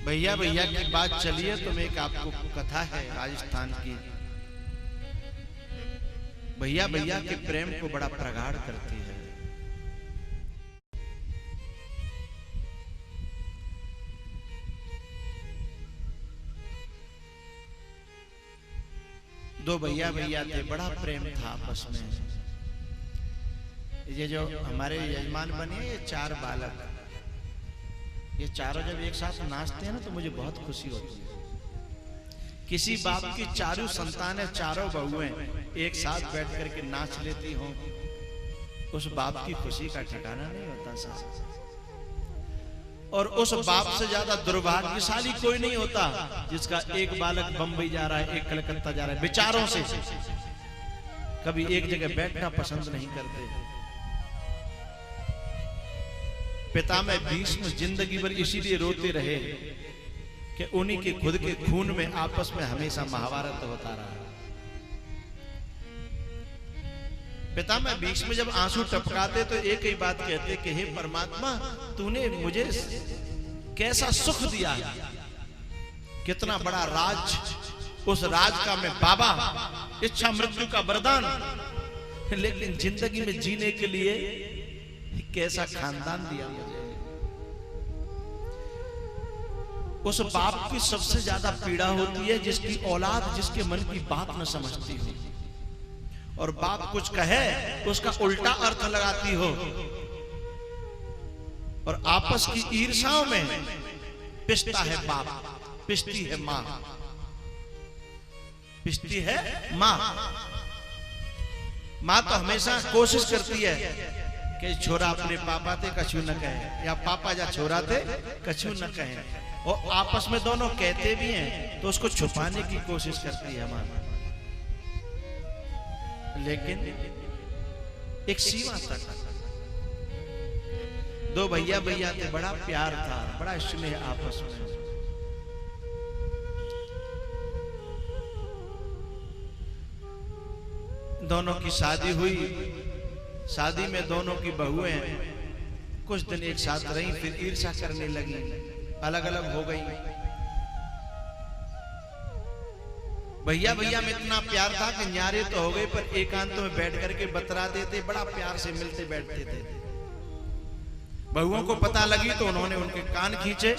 भैया भैया की बात चलिए तो मैं एक आपको कथा है राजस्थान की। भैया भैया के प्रेम को बड़ा प्रगाढ़ करती है। दो भैया भैया थे, बड़ा प्रेम था आपस में। ये जो हमारे यजमान बने ये चार बालक, ये चारों जब एक साथ नाचते हैं ना तो मुझे बहुत खुशी होती है। किसी बाप की चारों संतानें, चारों बहुएं एक साथ बैठ करके नाच लेती हों, उस बाप की खुशी का ठिकाना नहीं होता साहब। और उस बाप से ज्यादा दुर्भाग्यशाली कोई नहीं होता जिसका एक बालक बंबई जा रहा है, एक कलकत्ता जा रहा है, विचारों से कभी एक जगह बैठना पसंद नहीं करते। पिता में भीष्म जिंदगी भर इसीलिए रोते रहे कि उन्हीं के खुद के खून में आपस में हमेशा महाभारत होता रहा। पिता में भीष्म जब आंसू टपकाते तो एक ही बात कहते कि हे परमात्मा, तूने मुझे कैसा सुख दिया, कितना बड़ा राज, उस राज का मैं बाबा, इच्छा मृत्यु का वरदान, लेकिन जिंदगी में जीने के लिए कैसा खानदान दिया मुझे। उस बाप की सबसे ज्यादा पीड़ा होती है जिसकी औलाद जिसके मन की बात न समझती हो, और बाप कुछ कहे उसका उल्टा अर्थ लगाती हो, और आपस की ईर्ष्याओं में पिसता है बाप, पिसती है मां, पिसती है मां। मां तो हमेशा कोशिश करती है कि छोरा अपने पापा थे कछु न कहे, या पापा जा छोरा थे कछु न कहे, और आपस में दोनों कहते भी हैं तो उसको छुपाने की कोशिश करती है मां। लेकिन एक सीमा तक दो भैया भैया थे, बड़ा प्यार था, बड़ा स्नेह आपस में। दोनों की शादी हुई, शादी में दोनों की बहुएं कुछ दिन एक साथ रही, फिर ईर्ष्या करने लगी, अलग अलग हो गई। भैया भैया में इतना प्यार था कि न्यारे तो हो गए पर एकांत में बैठ करके बतरा देते, बड़ा प्यार से मिलते बैठते थे। बहुओं को पता लगी तो उन्होंने उनके कान खींचे,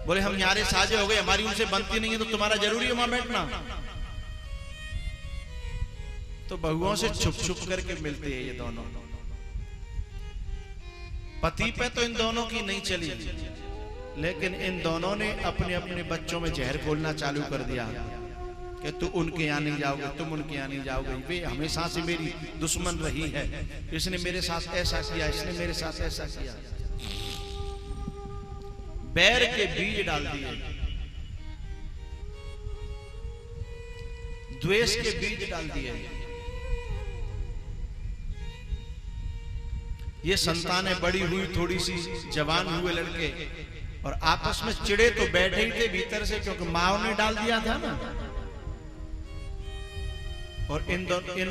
बोले हम न्यारे साजे हो गए, हमारी उनसे बनती नहीं है तो तुम्हारा जरूरी है वहां बैठना। तो बहुओं से छुप छुप करके मिलते हैं ये दोनों। पति पे तो इन दोनों की नहीं चली, लेकिन इन दोनों ने अपने अपने बच्चों में जहर घोलना चालू कर दिया कि तू उनके यहाँ नहीं जाओगे, तुम उनके यहाँ नहीं जाओगे, वे हमेशा से मेरी दुश्मन रही है, इसने मेरे साथ ऐसा किया, इसने मेरे साथ ऐसा किया। बैर के बीज डाल दिए, द्वेष के बीज डाल दिए। ये संतानें बड़ी हुई, थोड़ी सी जवान हुए लड़के, और आपस में चिड़े तो बैठे ही थे भीतर से, क्योंकि माँ ने डाल दिया था ना। और इन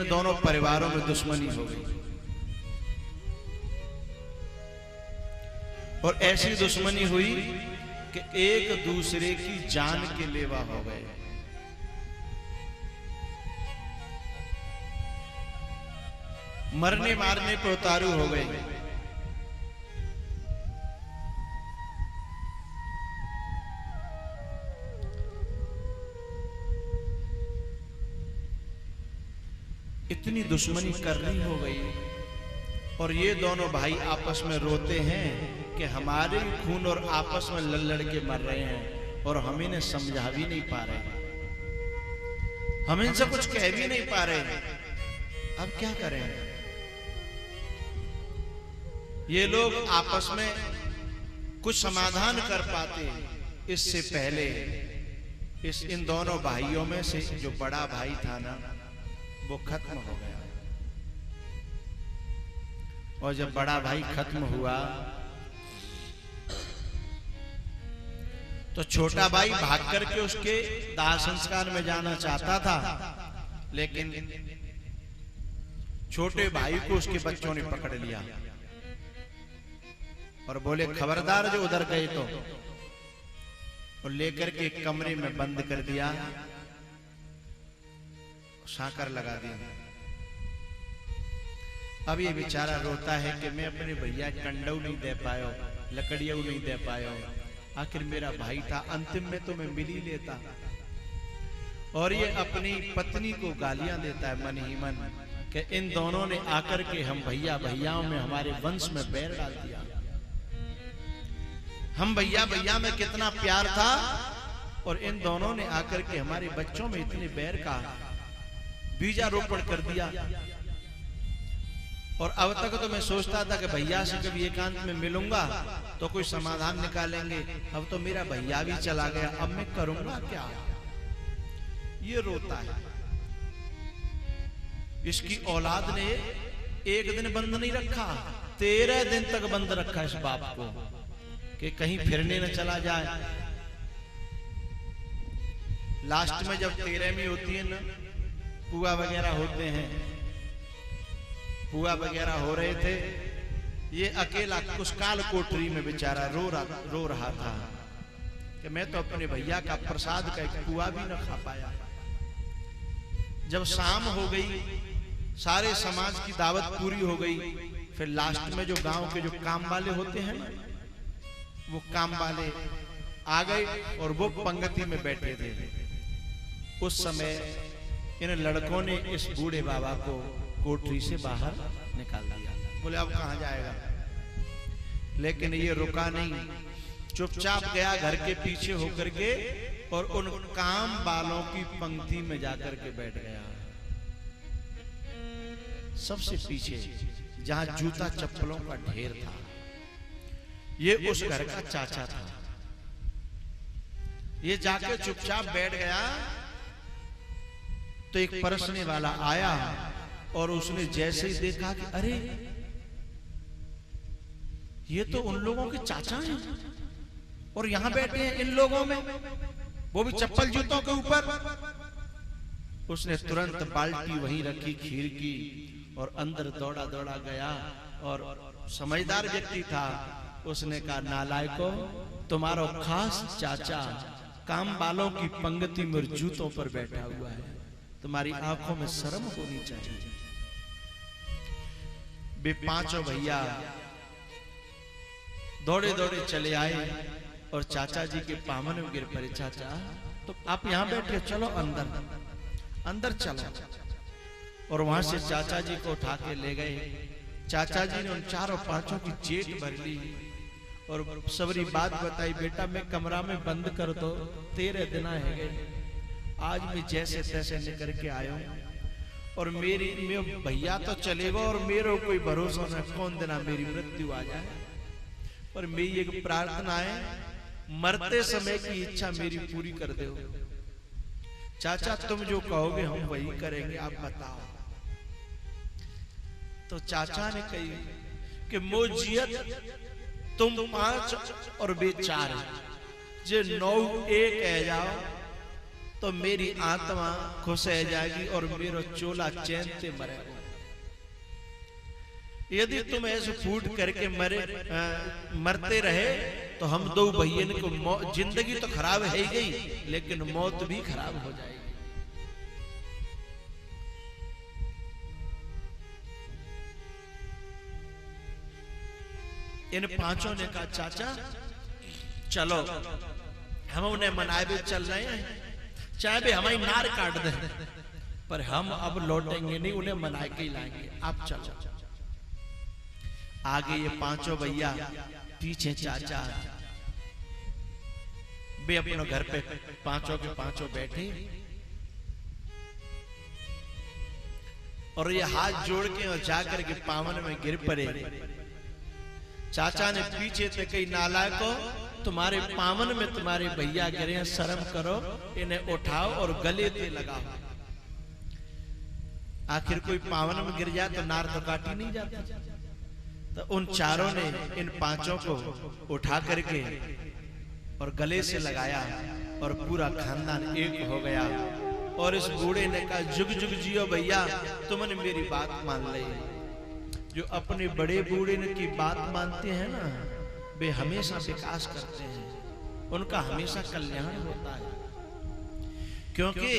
दोनों परिवारों में दुश्मनी हो गई, और ऐसी दुश्मनी हुई कि एक दूसरे की जान के लेवा हो गए। मरने मारने पे उतारू हो गए। इतनी दुश्मनी करनी हो गई, और ये दोनों भाई आपस में रोते हैं कि हमारे खून और आपस में लड़ के मर रहे हैं, और हम इन्हें समझा भी नहीं पा रहे, हम इनसे कुछ कह भी नहीं पा रहे, अब क्या करें। ये लोग आपस में कुछ समाधान कर पाते, इससे पहले इन दोनों भाइयों में से जो बड़ा भाई था ना, वो खत्म हो गया। और जब बड़ा भाई खत्म हुआ तो छोटा भाई भाग करके उसके दाह संस्कार में जाना चाहता था, लेकिन छोटे भाई को उसके बच्चों ने पकड़ लिया और बोले खबरदार जो उधर गए तो और लेकर के कमरे में बंद कर दिया, साकर लगा दी। अब ये बेचारा रोता है कि मैं अपने भैया कंडऊ नहीं दे पायो, लकड़ियों नहीं दे पायो, आखिर मेरा भाई था, अंतिम में तो मैं मिल ही लेता। और ये अपनी पत्नी को गालियां देता है मन ही मन कि इन दोनों ने आकर के हम भैया भैयाओं में, हमारे वंश में बैर डाल दिया। हम भैया भैया में कितना प्यार था और इन दोनों ने आकर के हमारे बच्चों में इतने बैर का बीजारोपण कर दिया। और अब तक तो मैं सोचता था कि भैया से कभी एकांत में मिलूंगा तो कोई समाधान निकालेंगे, अब तो मेरा भैया भी चला गया, अब मैं करूंगा क्या। ये रोता है। इसकी औलाद ने एक दिन बंद नहीं रखा, 13 दिन तक बंद रखा इस बाप को कि कहीं फिरने न चला जाए। लास्ट में जब 13वीं होती है ना, पुआ वगैरह होते हैं, पुआ वगैरह हो रहे थे, ये अकेला कुशकाल कोठरी में बेचारा रो रहा था कि मैं तो अपने भैया का प्रसाद का एक पुआ भी न खा पाया। जब शाम हो गई, सारे समाज की दावत पूरी हो गई, फिर लास्ट में जो गांव के जो काम वाले होते हैं ना, वो काम वाले आ गए और वो पंक्ति में बैठे थे। उस समय इन लड़कों ने इस बूढ़े बाबा को कोठरी से बाहर निकाल दिया। बोले अब कहां जाएगा, लेकिन ये रुका नहीं, चुपचाप गया घर के पीछे होकर के और उन काम वालों की पंक्ति में जाकर के बैठ गया, सबसे पीछे जहां जूता चप्पलों का ढेर था। ये उस घर का चाचा था। ये जाके चुपचाप बैठ गया तो एक परसने वाला आया और उसने जैसे ही देखा कि अरे ये तो उन लोगों के चाचा हैं और यहां बैठे हैं इन लोगों में, वो भी चप्पल जूतों के ऊपर। उसने तुरंत बाल्टी वहीं रखी खीर की और अंदर दौड़ा दौड़ा गया और समझदार व्यक्ति था। उसने कहा नालायको, तुम्हारा खास चाचा काम वालों की पंक्ति में जूतों पर बैठा हुआ है, तुम्हारी आंखों में शर्म होनी चाहिए। वे पांचों भैया दौड़े दौड़े चले आए और चाचा जी के पामन में गिर पड़े। चाचा तो आप यहां बैठे, चलो अंदर, अंदर चलो। और वहां से चाचा जी को उठा के ले गए। चाचा जी ने उन चारों पांचों की जेट भर ली और सबरी बात बताई, बेटा मैं कमरा में बंद कर दो, 13 दिन है गए, आज मैं जैसे तैसे निकल के आया हूं और मेरे भैया तो चलेगा और मेरे कोई भरोसा न, कौन देना मेरी मृत्यु आ जाए। पर मेरी एक प्रार्थना है, मरते समय की इच्छा मेरी पूरी कर दो। चाचा तुम जो कहोगे हम वही करेंगे, आप बताओ। तो चाचा ने कही कि मोजियत तुम 5 और वे 4, जो 9 एक है जाओ तो मेरी आत्मा खुश रह जाएगी और मेरा चोला चैन से मरेगा। यदि तुम ऐसे फूट करके मरते रहे तो हम 2 भैया को जिंदगी तो खराब है ही गई, लेकिन मौत भी खराब हो जाएगी। इन पांचों ने कहा चाचा चलो हम उन्हें मनाए भी चल रहे हैं, चाहे भी हमारी नार काट दे, पर हम अब लौटेंगे नहीं, उन्हें मनाए के ही लाएंगे, आप चलो। आगे ये पांचों भैया, पीछे चाचा। वे अपने घर पे पांचों के पांचों बैठे और ये हाथ जोड़ के और जाकर के पावन में गिर पड़े। चाचा ने पीछे से कही नालायको, तुम्हारे पावन में तुम्हारे भैया गिरे हैं, शर्म करो, इन्हें उठाओ और गले पे लगाओ। आखिर कोई पावन में गिर जाए तो नार तो काटी नहीं जाती। तो उन चारों ने इन पांचों को उठा करके और गले से लगाया और पूरा खानदान एक हो गया। और इस बूढ़े ने कहा जुग जुग जियो भैया, तुमने मेरी बात मान ली। जो अपने बड़े बूढ़े की बात मानते हैं ना, वे हमेशा विकास करते हैं। उनका हमेशा कल्याण होता है, क्योंकि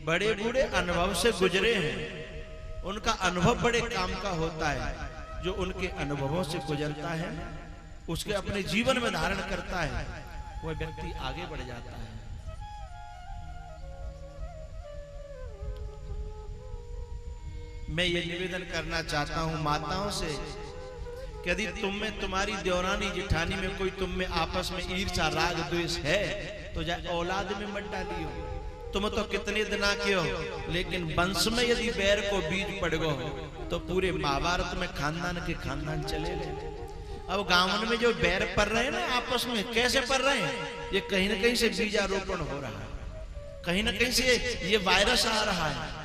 बड़े बूढ़े अनुभव से गुजरे हैं। उनका अनुभव बड़े काम का होता है। जो उनके अनुभवों से गुजरता है, उसके अपने जीवन में धारण करता है, वह व्यक्ति आगे बढ़ जाता है। मैं ये निवेदन करना चाहता हूं माताओं से कि यदि तुम में, तुम्हारी देवरानी जेठानी में कोई तुम में आपस में ईर्ष्या राग द्वेष है, तो जाए औलाद में मत डालियो। तुम तो कितने दिना के हो, लेकिन वंश में यदि बैर को बीज पड़ गो तो पूरे महाभारत में खानदान के खानदान चले गए। अब गांव में जो बैर पड़ रहे हैं ना आपस में, कैसे पड़ रहे हैं? ये कहीं न कहीं से बीजारोपण हो रहा है, कहीं न कहीं से ये वायरस आ रहा है।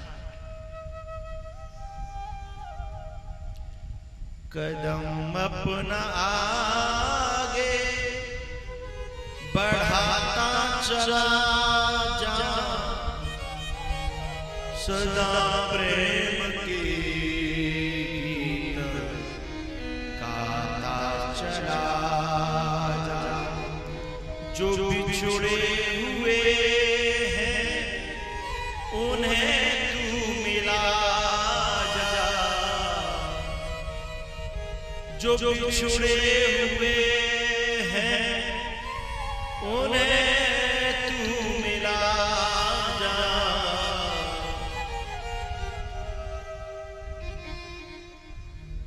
कदम अपना आगे बढ़ाता चला जा, सदा प्रेम की गाता चला जा। जो बिछुड़े हुए हैं उन्हें तू मिला जा, जो बिछुड़े हुए हैं उन्हें तू मिला जा।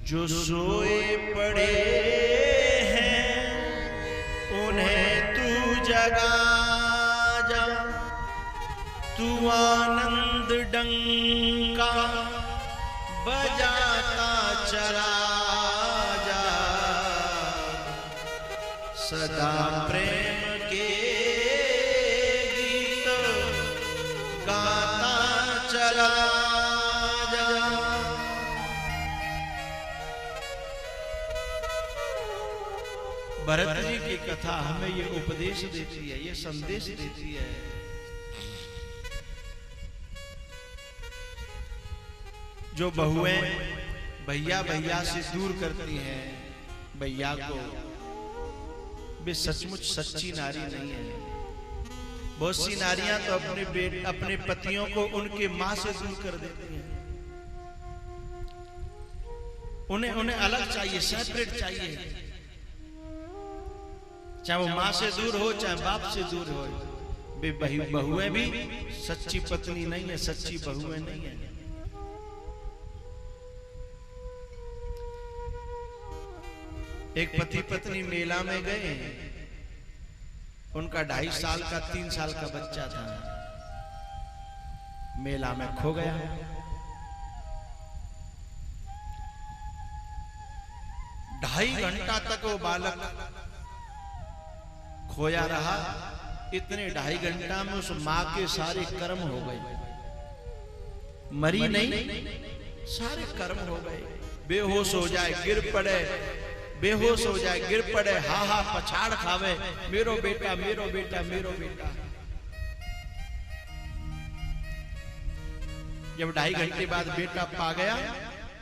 जो सोए पड़े हैं उन्हें तू जगा जा, तू आनंद डंका बजाता चला जा, सदा प्रेम के गीत गाता चला जा। भरत जी की कथा हमें ये उपदेश देती है, ये संदेश देती है। जो बहुएं भैया भैया से दूर करती हैं भैया को, वे सचमुच सच्ची नारी नहीं है। बहुत सी नारियां तो अपने पतियों को उनके मां से दूर कर देती हैं। उन्हें अलग चाहिए, सेपरेट चाहिए। चाहे वो मां से दूर हो, चाहे बाप से दूर हो। वे बहुएं भी सच्ची पत्नी नहीं है, सच्ची बहुएं नहीं है। एक पति पत्नी मेला में गए, उनका 2.5 साल का 3 साल का बच्चा था, मेला में खो गया। 2.5 घंटा तक वो बालक खोया रहा। इतने 2.5 घंटा में उस मां के सारे कर्म हो गए, मरी नहीं, सारे कर्म हो गए। बेहोश हो जाए, गिर पड़े, बेहोश हो जाए, गिर पड़े, हा हा पछाड़ खावे, मेरो बेटा मेरो बेटा मेरो बेटा। जब 2.5 घंटे बाद बेटा पा गया,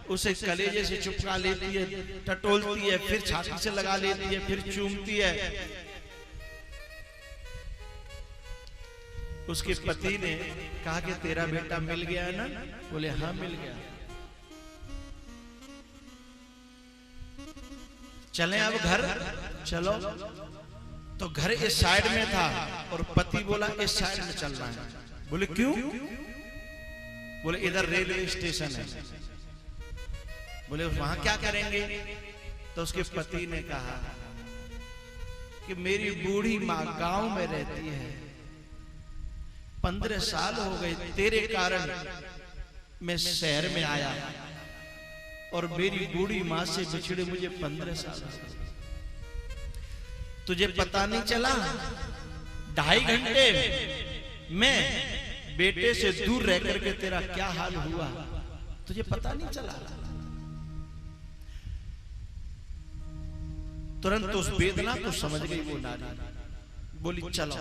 उसे कलेजे से चुपका लेती है, टटोलती है, फिर छाती से लगा लेती है, फिर चूमती है। उसके पति ने कहा कि तेरा बेटा मिल गया है ना? बोले हाँ मिल गया। चलें अब घर? चलो। तो घर इस साइड में था और पति बोला इस साइड में चलना है। बोले क्यों? बोले इधर रेलवे स्टेशन है। बोले वहां क्या करेंगे? तो उसके पति ने कहा कि मेरी बूढ़ी माँ गांव में रहती है, 15 साल हो गए तेरे कारण मैं शहर में आया और मेरी बूढ़ी माँ से बिछड़े मुझे 15 साल हो गए। तुझे पता नहीं चला 2.5 घंटे में बेटे से दूर रह करके तेरा क्या हाल हुआ? तुझे पता नहीं चला? तुरंत उस वेदना को समझ गई वो नारी। बोली चलो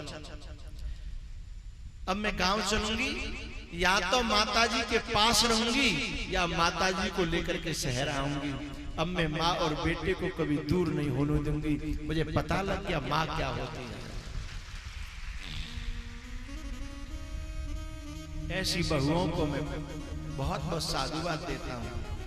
अब मैं गांव चलूंगी, या तो माताजी के पास रहूंगी या माताजी को लेकर के शहर आऊंगी। अब मैं माँ और बेटे को कभी दूर नहीं होने दूंगी। मुझे पता लग गया माँ क्या होती है। ऐसी बहुओं को मैं बहुत बहुत साधुवाद देता हूं।